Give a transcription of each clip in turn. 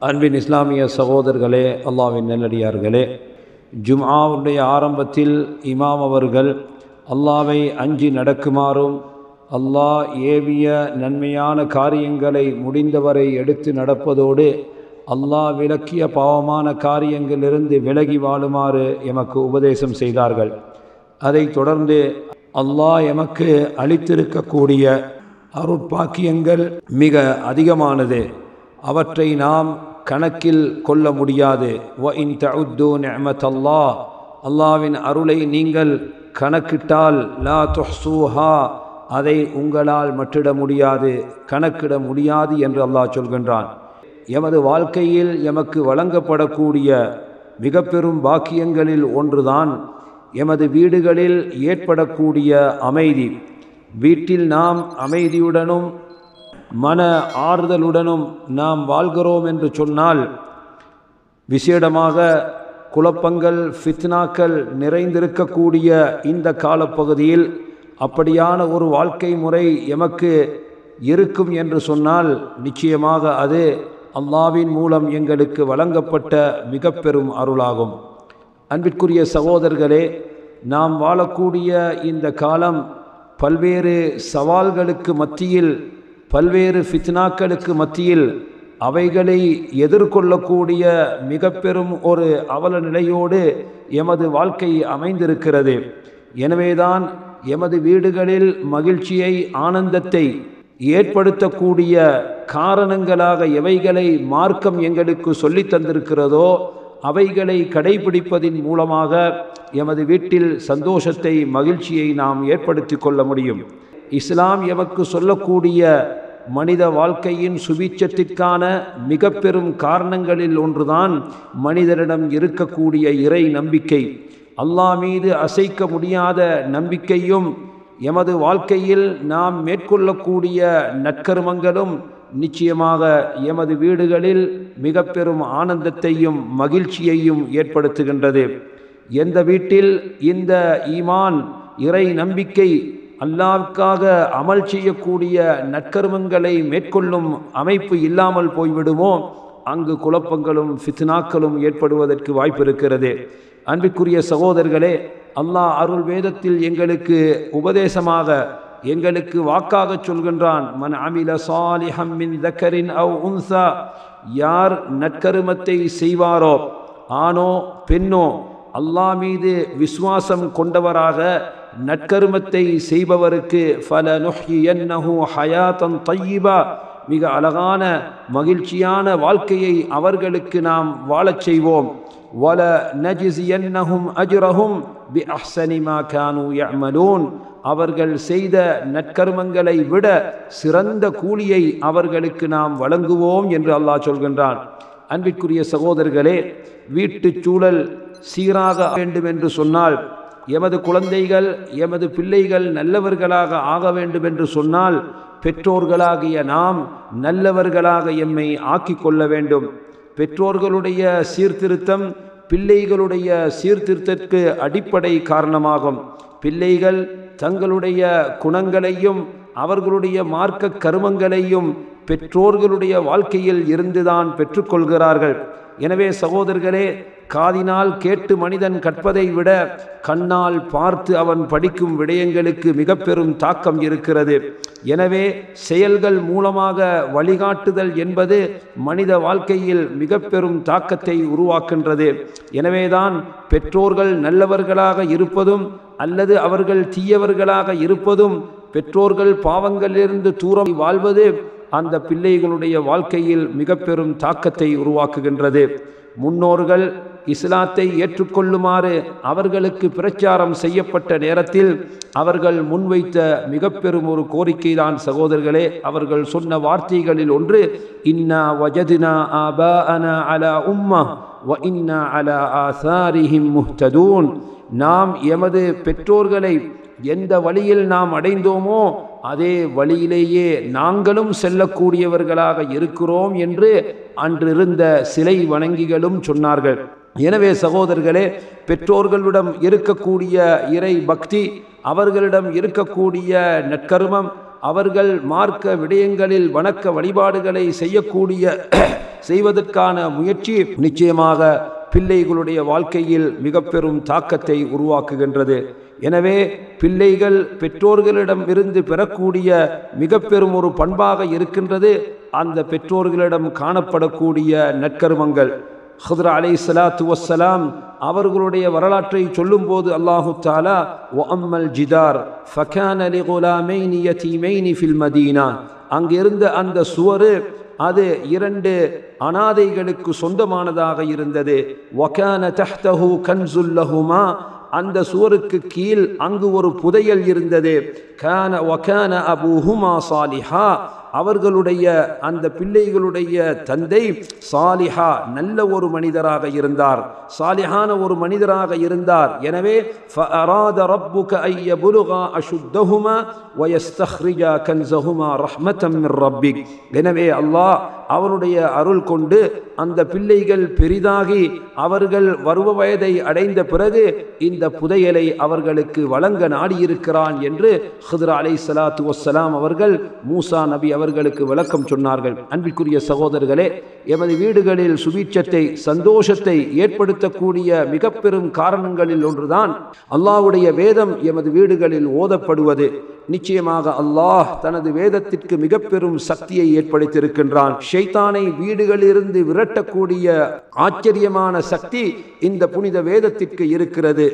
அன்பின் இஸ்லாமிய சகோதரர்களே, அல்லாஹ்வின் நல்லடியார்களே, ஜும்ஆவுடைய ஆரம்பத்தில் இமாம் அவர்கள் அல்லாஹ்வை அஞ்சி நடக்குமாறும் அல்லாஹ் ஏவிய நன்மையான காரியங்களை முடிந்தவரை எடுத்து நடப்பதோடு அல்லாஹ் விலக்கிய பாவமான காரியங்களிலிருந்து விலகி வாழுமாறு எமக்கு உபதேசம் செய்தார்கள். அதைத் தொடர்ந்து அல்லாஹ் எமக்கு அளித்திருக்கக்கூடிய அருட்பாக்கியங்கள் மிக அதிகமானது. அவற்றை நாம் கணக்கில் கொள்ள முடியாது. வ இன் தஉத்து நிஅமத்தல்லாஹ், அல்லாஹ்வின் அருளை நீங்கள் கணக்கிட்டால் லா துஹ்ஸூஹா, அதை உங்களால் மட்டிட முடியாது, கணக்கிட முடியாது என்று அல்லாஹ் சொல்கின்றான். எமது வாழ்க்கையில் எமக்கு வழங்கப்படக்கூடிய மிக பெரும் பாக்கியங்களில் ஒன்றுதான் எமது வீடுகளில் ஏற்படக்கூடிய அமைதி. வீட்டில் நாம் அமைதியுடனும் மன ஆறுதலுடனும் நாம் வாழ்கிறோம் என்று சொன்னால், விசேடமாக குழப்பங்கள் ஃபித்னாக்கள் நிறைந்திருக்கக்கூடிய இந்த காலப்பகுதியில் அப்படியான ஒரு வாழ்க்கை முறை எமக்கு இருக்கும் என்று சொன்னால், நிச்சயமாக அது அல்லாஹ்வின் மூலம் எங்களுக்கு வழங்கப்பட்ட மிக பெரும் அருளாகும். அன்பிற்குரிய சகோதரர்களே, நாம் வாழக்கூடிய இந்த காலம் பல்வேறு சவால்களுக்கு மத்தியில், பல்வேறு ஃபித்னாக்களுக்கு மத்தியில் அவைகளை எதிர்கொள்ளக்கூடிய மிக பெரும் ஒரு அவல நிலையோடு எமது வாழ்க்கை அமைந்திருக்கிறது. எனவேதான் எமது வீடுகளில் மகிழ்ச்சியை, ஆனந்தத்தை ஏற்படுத்தக்கூடிய காரணங்களாக எவைகளை மார்க்கம் எங்களுக்கு சொல்லித் தந்திருக்கிறதோ அவைகளை கடைபிடிப்பதின் மூலமாக எமது வீட்டில் சந்தோஷத்தை, மகிழ்ச்சியை நாம் ஏற்படுத்தி கொள்ள முடியும். இஸ்லாம் எமக்கு சொல்லக்கூடிய மனித வாழ்க்கையின் சுபீட்சத்திற்கான மிக பெரும் காரணங்களில் ஒன்றுதான் மனிதனிடம் இருக்கக்கூடிய இறை நம்பிக்கை. அல்லாஹ் மீது அசைக்க முடியாத நம்பிக்கையும் எமது வாழ்க்கையில் நாம் மேற்கொள்ளக்கூடிய நற்கர்மங்களும் நிச்சயமாக எமது வீடுகளில் மிக பெரும் ஆனந்தத்தையும் மகிழ்ச்சியையும் ஏற்படுத்துகின்றது. எந்த வீட்டில் இந்த ஈமான், இறை நம்பிக்கை, அல்லாஹ்வுக்காக அமல் செய்யக்கூடிய நற்கர்மங்களை மேற்கொள்ளும் அமைப்பு இல்லாமல் போய்விடுமோ, அங்கு குழப்பங்களும் ஃபித்னாக்களும் ஏற்படுவதற்கு வாய்ப்பு இருக்கிறது. அன்பிற்குரிய சகோதரர்களே, அல்லாஹ் அருள் வேதத்தில் எங்களுக்கு உபதேசமாக, எங்களுக்கு வாக்காக சொல்கின்றான், மன் அமில சாலிஹம் மின் தக்கரின் அவ் உன்சா, யார் நற்கருமத்தை செய்வாரோ, ஆணோ பெண்ணோ, அல்லாஹ் மீது விசுவாசம் கொண்டவராக நற்கருமத்தை செய்பவருக்கு ஃபலனுஹ்யியன்னஹு ஹயாத்தன் தய்யிபா, மிக அழகான மகிழ்ச்சியான வாழ்க்கையை அவர்களுக்கு நாம் வாழச் செய்வோம். வல நஜ்ஸியன்னஹும் அஜ்ரஹும் பிஅஹ்ஸனி மா கானூ யஅமலூன், அவர்கள் செய்த நற்கர்மங்களை விட சிறந்த கூலியை அவர்களுக்கு நாம் வழங்குவோம் என்று அல்லாஹ் சொல்கின்றான். அன்பிற்குரிய சகோதரர்களே, வீட்டு சூழல் சீராக வேண்டும் என்று சொன்னால், எமது குழந்தைகள், எமது பிள்ளைகள் நல்லவர்களாக ஆக வேண்டும் என்று சொன்னால், பெற்றோர்களாகிய நாம் நல்லவர்களாக எம்மை ஆக்கிக் கொள்ள வேண்டும். பெற்றோர்களுடைய சீர்திருத்தம் பிள்ளைகளுடைய சீர்திருத்தத்திற்கு அடிப்படை காரணமாகும். பிள்ளைகள் தங்களுடைய குணங்களையும் அவர்களுடைய மார்க்க கருமங்களையும் பெற்றோர்களுடைய வாழ்க்கையில் இருந்துதான் பெற்றுக்கொள்கிறார்கள். எனவே சகோதரர்களே, காதினால் கேட்டு மனிதன் கற்பதை விட கண்ணால் பார்த்து அவன் படிக்கும் விடயங்களுக்கு மிக பெரும் தாக்கம் இருக்கிறது. எனவே செயல்கள் மூலமாக வழிகாட்டுதல் என்பது மனித வாழ்க்கையில் மிக பெரும் தாக்கத்தை உருவாக்கின்றது. எனவேதான் பெற்றோர்கள் நல்லவர்களாக இருப்பதும் அல்லது அவர்கள் தீயவர்களாக இருப்பதும், பெற்றோர்கள் பாவங்களிலிருந்து தூரம் வாழ்வது அந்த பிள்ளைகளுடைய வாழ்க்கையில் மிக பெரும் தாக்கத்தை உருவாக்குகின்றது. முன்னோர்கள் இஸ்லாத்தை ஏற்றுக்கொள்ளுமாறு அவர்களுக்கு பிரச்சாரம் செய்யப்பட்ட நேரத்தில் அவர்கள் முன்வைத்த மிக பெரும் ஒரு கோரிக்கைதான் சகோதரர்களே, அவர்கள் சொன்ன வார்த்தைகளில் ஒன்று, இன்னா வஜத்னா ஆபாஅனா அலா உம்ம வ இன்னா அலா ஆசாரிஹிம் முஹ்ததூன், நாம் எமது பெற்றோர்களை எந்த வழியில் நாம் அடைந்தோமோ அதே வழியிலேயே நாங்களும் செல்லக்கூடியவர்களாக இருக்கிறோம் என்று அன்றிருந்த சிலை வணங்கிகளும் சொன்னார்கள். எனவே சகோதரர்களே, பெற்றோர்களிடம் இருக்கக்கூடிய இறை பக்தி, அவர்களிடம் இருக்கக்கூடிய நற்கர்மம், அவர்கள் மார்க்க விடயங்களில் வணக்க வழிபாடுகளை செய்யக்கூடிய செய்வதற்கான முயற்சி நிச்சயமாக பிள்ளைகளுடைய வாழ்க்கையில் மிக பெரும் தாக்கத்தை உருவாக்குகின்றது. எனவே பிள்ளைகள் பெற்றோர்களிடம் இருந்து பெறக்கூடிய மிக பெரும் ஒரு பண்பாக இருக்கின்றது அந்த பெற்றோர்களிடம் காணப்படக்கூடிய நற்கர்மங்கள். ஹித்ர் அலைஹிஸ்ஸலாத்து வஸ்ஸலாம் அவர்களுடைய வரலாற்றை சொல்லும்போது அல்லாஹு தஆலா வஅம்மல் ஜிதார் ஃபகான லிகுலாமைனி யதீமைனி ஃபில் மதீனா, அங்கிருந்த அந்த சுவர் அது 2 அனாதைகளுக்கு சொந்தமானதாக இருந்தது. வகான தஹ்தஹு கன்ஸுல் லஹுமா, அந்த சுவருக்கு கீழ் அங்கு ஒரு புதையல் இருந்தது. வகான அபூஹுமா சாலிஹா, அவர்களுடைய அந்த பிள்ளைகளுடைய தந்தை சாலிஹா நல்ல ஒரு மனிதராக இருந்தார், சாலிஹான ஒரு மனிதராக இருந்தார். எனவே ஃபஅராத ரப்புக அய்யபுலுகா அஷுத்தஹுமா வயஸ்தக்ரிஜா கன்ஸஹுமா ரஹ்மத்தம் மிர் ரப்பிக். எனவே அல்லாஹ் அவனுடைய அருள் கொண்டு அந்த பிள்ளைகள் பெரிதாகி அவர்கள் பருவ வயதை அடைந்த பிறகு இந்த புதையலை அவர்களுக்கு வழங்க நாடியிருக்கிறான் என்று ஹித்ர் அலைஹிஸ்ஸலாத்து வஸ்ஸலாம் அவர்கள் மூசா நபி அவர்களுக்கு விளக்கம் சொன்னார்கள். அன்பிற்குரிய சகோதரர்களே, எமது வீடுகளில் சுபீட்சத்தை சந்தோஷத்தை ஏற்படுத்தக்கூடிய மிக பெரும் காரணங்களில் ஒன்றுதான் அல்லாஹ்வுடைய வேதம் எமது வீடுகளில் ஓதப்படுவது. நிச்சயமாக அல்லாஹ் தனது வேதத்திற்கு மிக பெரும் சக்தியை ஏற்படுத்தியிருக்கின்றான். ஷைத்தானை வீடுகளிலிருந்து விரட்டக்கூடிய ஆச்சரியமான சக்தி இந்த புனித வேதத்திற்கு இருக்கிறது.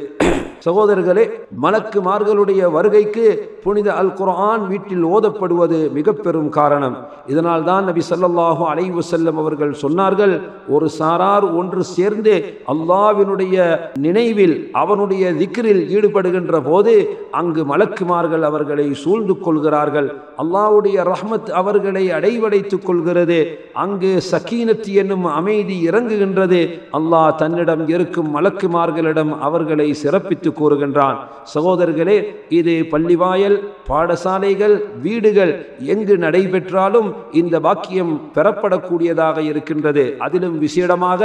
சகோதரர்களே, மலக்குமார்களுடைய வருகைக்கு புனித அல் குர்ஆன் வீட்டில் ஓதப்படுவது மிக பெரும் காரணம். இதனால் தான் நபி ஸல்லல்லாஹு அலைஹி வஸல்லம் அவர்கள் சொன்னார்கள், ஒரு சாரார் ஒன்று சேர்ந்து அல்லாஹ்வினுடைய நினைவில் அவனுடைய திக்ரில் ஈடுபடுகின்ற போது அங்கு மலக்குமார்கள் அவர்களை சூழ்ந்து கொள்கிறார்கள். அல்லாஹ்வுடைய ரஹ்மத் அவர்களை அடைவடைத்துக் கொள்கிறது. அங்கு சக்கீனத் என்னும் அமைதி இறங்குகின்றது. அல்லாஹ் தன்னிடம் இருக்கும் மலக்குமார்களிடம் அவர்களை சிறப்பித்து கூறுகின்றான். சகோதரர்களே, இது பள்ளிவாயல், பாடசாலைகள், வீடுகள் எங்கு நடைபெற்றாலும் இந்த பாக்கியம் பெறப்படக்கூடியதாக இருக்கின்றது. அதிலும் விசேடமாக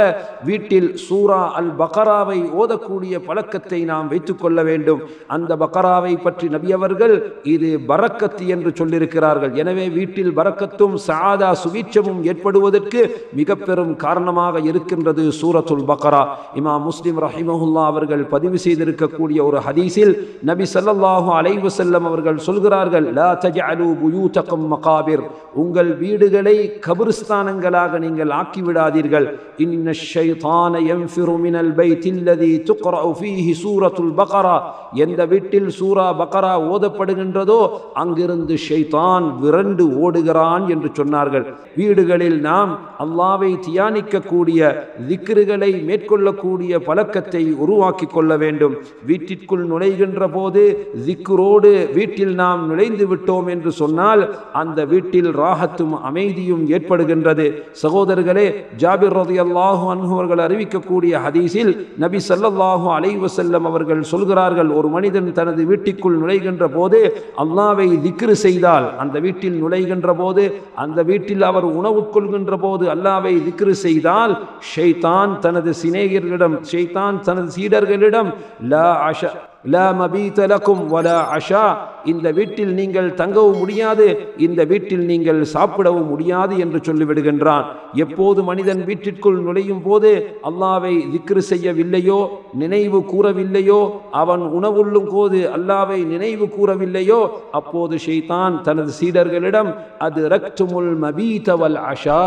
வீட்டில் சூரா அல் பக்ராவை ஓதக்கூடிய பழக்கத்தை நாம் வைத்துக் கொள்ள வேண்டும். அந்த பக்ராவை பற்றி நபி அவர்கள் இது பரக்கத் என்று சொல்லியிருக்கிறார்கள். எனவே வீட்டில் பரக்கத்தும் சஆதா சுவீட்சமும் ஏற்படுவதற்கு மிக பெரும் காரணமாக இருக்கின்றது சூரத்துல் பக்ரா. இமாம் முஸ்லிம் ரஹிமஹுல்லாஹ் அவர்கள் பதிவு செய்திருக்க ஒரு ஹதீஸில் நபி ஸல்லல்லாஹு அலைஹி வஸல்லம் அவர்கள் சொல்கிறார்கள், லா தஜஅலு புயூதகும் மகாபிர், உங்கள் வீடுகளை கபிர்ஸ்தானங்களாக நீங்கள் ஆக்கி விடாதீர்கள். இன்னஷ் ஷைத்தான யன்ஃபிரு மினல் பைத்தில் லதி துக்ரஉ ஃபீஹி சூரத்துல் பக்ரா, எந்த வீட்டில் சூரா பக்ரா ஓதப்படுகின்றதோ அங்கிருந்து ஷைத்தான் விரண்டு ஓடுகிறான் என்று சொன்னார்கள். வீடுகளில் நாம் அல்லாஹ்வை தியானிக்கக்கூடிய திக்ருகளை மேற்கொள்ளக்கூடிய பழக்கத்தை உருவாக்கி கொள்ள வேண்டும். வீட்டிற்குள் நுழைகின்ற போது திக்ரோடு வீட்டில் நாம் நுழைந்து விட்டோம் என்று சொன்னால் அந்த வீட்டில் ராஹத்தும் அமைதியும் ஏற்படுகின்றது. சகோதரர்களே, ஜாபிர் ரலியல்லாஹு அன்ஹு அவர்கள் அறிவிக்கக்கூடிய ஹதீஸில் நபி ஸல்லல்லாஹு அலைஹி வஸல்லம் அவர்கள் சொல்கிறார்கள், ஒரு மனிதன் தனது வீட்டிற்குள் நுழைகின்ற போது அல்லாஹ்வை திக்ர் செய்தால், அந்த வீட்டில் நுழைகின்ற போது அந்த வீட்டில் அவர் உணவுட்கொள்கின்ற போது அல்லாஹ்வை திக்ர் செய்தால் ஷைத்தான் தனது சிநேகிதர்களிடம், ஷைத்தான் தனது சீடர்களிடம் லா மபீத லகும் வலா அஷா, இந்த வீட்டில் நீங்கள் தங்கவும் முடியாது, இந்த வீட்டில் நீங்கள் சாப்பிடவும் முடியாது என்று சொல்லிவிடுகின்றான். எப்போது மனிதன் வீட்டிற்குள் நுழையும் போது அல்லாஹ்வை திக்ர் செய்யவில்லையோ, நினைவு கூறவில்லையோ, அவன் உணவுள்ளும் போது அல்லாஹ்வை நினைவு கூறவில்லையோ, அப்போது ஷைத்தான் தனது சீடர்களிடம் அது ரக்துமுல் மபீத வல் அஷா,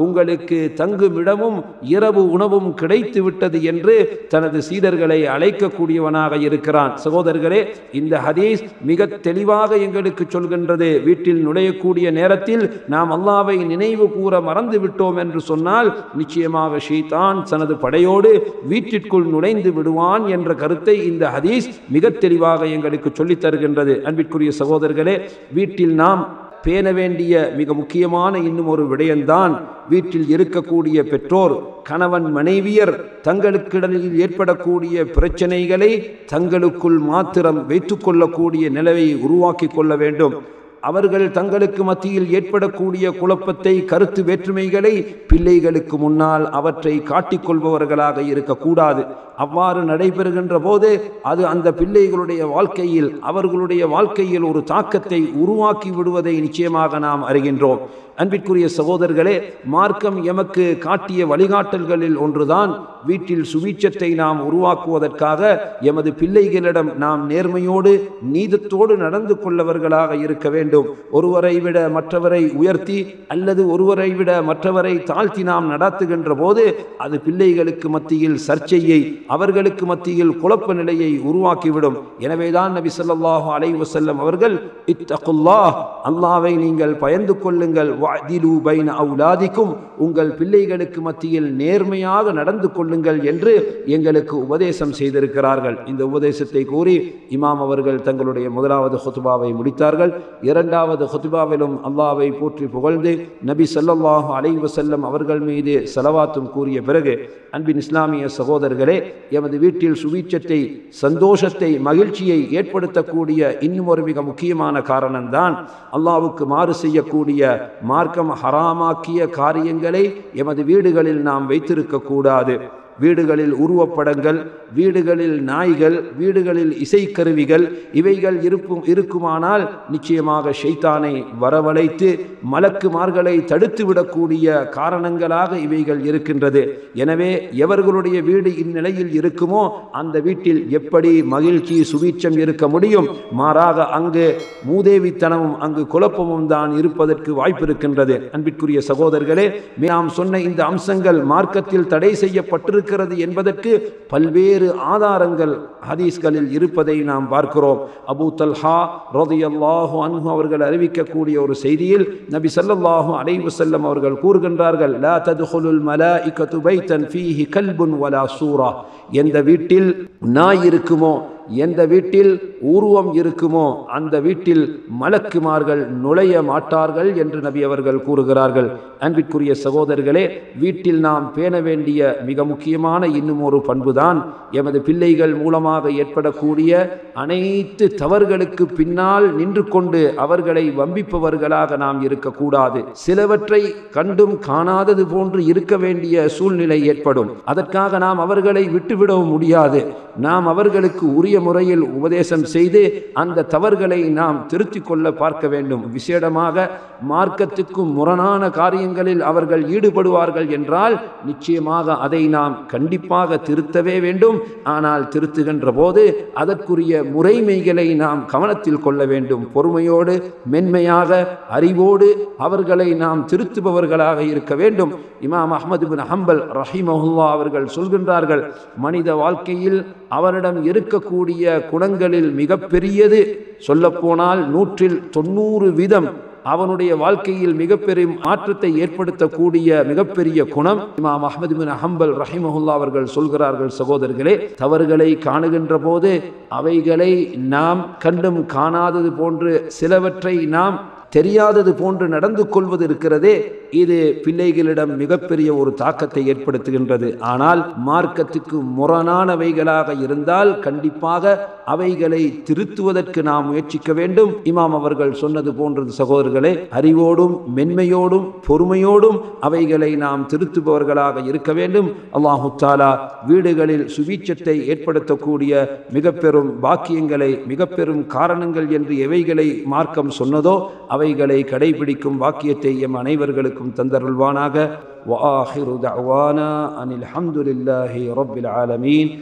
உங்களுக்கு தங்குமிடமும் இரவு உணவும் கிடைத்து விட்டது என்று தனது சீடர்களை அழைக்கக்கூடியவனாக இருக்கிறான். சகோதரர்களே, இந்த ஹதீஸ் மிக தெளிவாக எங்களுக்கு சொல்கின்றது, வீட்டில் நுழையக்கூடிய நேரத்தில் நாம் அல்லாஹ்வை நினைவு கூற மறந்து விட்டோம் என்று சொன்னால் நிச்சயமாக ஷைத்தான் தனது படையோடு வீட்டிற்குள் நுழைந்து விடுவான் என்ற கருத்தை இந்த ஹதீஸ் மிக தெளிவாக எங்களுக்கு சொல்லித் தருகின்றது. அன்பிற்குரிய சகோதரர்களே, வீட்டில் நாம் பேண வேண்டிய மிக முக்கியமான இன்னும் ஒரு விடயம்தான் வீட்டில் இருக்கக்கூடிய பெற்றோர், கணவன் மனைவியர் தங்களுக்கிடையில் ஏற்படக்கூடிய பிரச்சனைகளை தங்களுக்குள் மாத்திரம் வைத்துக் கொள்ளக்கூடிய நிலையை உருவாக்கி கொள்ள வேண்டும். அவர்கள் தங்களுக்கு மத்தியில் ஏற்படக்கூடிய குழப்பத்தை, கருத்து வேற்றுமைகளை பிள்ளைகளுக்கு முன்னால் அவற்றை காட்டிக்கொள்பவர்களாக இருக்கக்கூடாது. அவ்வாறு நடைபெறுகின்ற போது அது அந்த பிள்ளைகளுடைய வாழ்க்கையில், அவர்களுடைய வாழ்க்கையில் ஒரு தாக்கத்தை உருவாக்கி விடுவதை நிச்சயமாக நாம் அறிகின்றோம். அன்பிற்குரிய சகோதரர்களே, மார்க்கம் எமக்கு காட்டிய வழிகாட்டல்களில் ஒன்றுதான் வீட்டில் சுவீட்சத்தை நாம் உருவாக்குவதற்காக எமது பிள்ளைகளிடம் நாம் நேர்மையோடு நீதத்தோடு நடந்து கொள்ளவர்களாக இருக்க வேண்டும். ஒருவரை விட மற்றவரை உயர்த்தி அல்லது ஒருவரை விட மற்றவரை தாழ்த்தி நாம் நடத்துகின்ற போது அது பிள்ளைகளுக்கு மத்தியில் சர்ச்சையை, அவர்களுக்கு மத்தியில் குழப்ப நிலையை உருவாக்கிவிடும். எனவேதான் நபி ஸல்லல்லாஹு அலைஹி வஸல்லம் அவர்கள் இத்தகுல்லாஹ், அல்லாஹ்வை நீங்கள் பயந்து கொள்ளுங்கள், வஅதிலு பைன அவுலாதிக்கும், உங்கள் பிள்ளைகளுக்கு மத்தியில் நேர்மையாக நடந்து கொள்ளுங்கள் என்று எங்களுக்கு உபதேசம் செய்திருக்கிறார்கள். இந்த உபதேசத்தை கூறி இமாம் அவர்கள் தங்களுடைய முதலாவது ஹுத்பாவை முடித்தார்கள். இரண்டாவது ஹுத்பாவிலும் அல்லாஹ்வை போற்றி புகழ்ந்து நபி ஸல்லல்லாஹு அலைஹி வஸல்லம் அவர்கள் மீது ஸலவாத்தும் கூறிய பிறகு, அன்பின் இஸ்லாமிய சகோதரர்களே, எமது வீட்டில் சுவீட்சத்தை, சந்தோஷத்தை, மகிழ்ச்சியை ஏற்படுத்தக்கூடிய இன்னும் ஒரு மிக முக்கியமான காரணம்தான் அல்லாஹ்வுக்கு மாறு செய்யக்கூடிய, மார்க்கம் ஹராமாக்கிய காரியங்களை எமது வீடுகளில் நாம் வைத்திருக்க கூடாது. வீடுகளில் உருவப்படங்கள், வீடுகளில் நாய்கள், வீடுகளில் இசைக்கருவிகள் இவைகள் இருக்குமானால் நிச்சயமாக ஷைத்தானை வரவழைத்து மலக்குமார்களை தடுத்து விடக்கூடிய காரணங்களாக இவைகள் இருக்கின்றது. எனவே எவர்களுடைய வீடு இந்நிலையில் இருக்குமோ அந்த வீட்டில் எப்படி மகிழ்ச்சி, சுவீட்சம் இருக்க முடியும்? மாறாக அங்கு மூதேவித்தனமும் அங்கு குழப்பமும் தான் இருப்பதற்கு வாய்ப்பு இருக்கின்றது. அன்பிற்குரிய சகோதரர்களே, நாம் சொன்ன இந்த அம்சங்கள் மார்க்கத்தில் தடை செய்யப்பட்டிருக்கிறது என்பதற்கு பல்வேறு ஆதாரங்கள் ஹதீஸ்களில் இருப்பதை நாம் பார்க்கிறோம். அபூ தல்ஹா ரலியல்லாஹு அன்ஹு அவர்கள் அறிவிக்கக்கூடிய ஒரு செய்தியில் நபி ஸல்லல்லாஹு அலைஹி வஸல்லம் அவர்கள் கூறுகின்றார்கள், லா ததுகுலுல் மலாயிகத்து பைத்தன் ஃபீஹி கல்புன் வலா சூரா, எந்த வீட்டில் நாய் இருக்குமோ, எந்த வீட்டில் உருவம் இருக்குமோ அந்த வீட்டில் மலக்குமார்கள் நுழைய மாட்டார்கள் என்று நபி அவர்கள் கூறுகிறார்கள். அன்பிற்குரிய சகோதரர்களே, வீட்டில் நாம் பேண வேண்டிய மிக முக்கியமான இன்னும் ஒரு பண்புதான் எமது பிள்ளைகள் மூலமாக ஏற்படக்கூடிய அனைத்து தவறுகளுக்கு பின்னால் நின்று கொண்டு அவர்களை வம்பிப்பவர்களாக நாம் இருக்கக்கூடாது. சிலவற்றை கண்டும் காணாதது போன்று இருக்க வேண்டிய சூழ்நிலை ஏற்படும். அதற்காக நாம் அவர்களை விட்டுவிடவும் முடியாது. நாம் அவர்களுக்கு உரிய முறையில் உபதேசம் செய்து அந்த தவறுகளை நாம் திருத்திக் கொள்ள பார்க்க வேண்டும். விசேடமாக மார்க்கத்துக்கு முரணான காரியங்களில் அவர்கள் ஈடுபடுவார்கள் என்றால் நிச்சயமாக அதை நாம் கண்டிப்பாக திருத்தவே வேண்டும். ஆனால் திருத்துகின்ற போது அதற்குரிய முறைமைகளை நாம் கவனத்தில் கொள்ள வேண்டும். பொறுமையோடு, மென்மையாக, அறிவோடு அவர்களை நாம் திருத்துபவர்களாக இருக்க வேண்டும். இமாம் அஹ்மது பின் ஹம்பல் ரஹிமஹுல்லாஹ் அவர்கள் சொல்கின்றார்கள், மனித வாழ்க்கையில் அவரிடம் இருக்கக்கூடிய குணங்களில் மிகப்பெரியது, சொல்லப்போனால் 100% அவனுடைய வாழ்க்கையில் மிகப்பெரிய மாற்றத்தை ஏற்படுத்தக்கூடிய மிகப்பெரிய குணம் இமாம் அஹ்மது பின் ஹம்பல் ரஹிமஹுல்லாஹ் அவர்கள் சொல்கிறார்கள், சகோதரர்களே, தவறுகளை காணுகின்ற போது அவைகளை நாம் கண்டும் காணாதது போன்று, சிலவற்றை நாம் தெரியாதது போன்று நடந்து கொள்வது இருக்கிறதே, இது பிள்ளைகளிடம் மிகப்பெரிய ஒரு தாக்கத்தை ஏற்படுத்துகின்றது. ஆனால் மார்க்கத்துக்கு முரணானவைகளாக இருந்தால் கண்டிப்பாக அவைகளை திருத்துவதற்கு நாம் முயற்சிக்க வேண்டும். இமாம் அவர்கள் சொன்னது போன்றது சகோதரர்களே, அறிவோடும் மென்மையோடும் பொறுமையோடும் அவைகளை நாம் திருத்துபவர்களாக இருக்க வேண்டும். அல்லாஹு தஆலா வீடுகளில் சுவீட்சத்தை ஏற்படுத்தக்கூடிய மிக பெரும் பாக்கியங்களை, மிக பெரும் காரணங்கள் என்று எவைகளை மார்க்கம் சொன்னதோ அவைகளை கடைபிடிக்கும் வாக்கியத்தை எம் அனைவர்களுக்கும் தந்தருள்வானாக. வஆஹிரு தஅவானா அனில் ஹம்துலில்லாஹி ரப்பில் ஆலமீன்.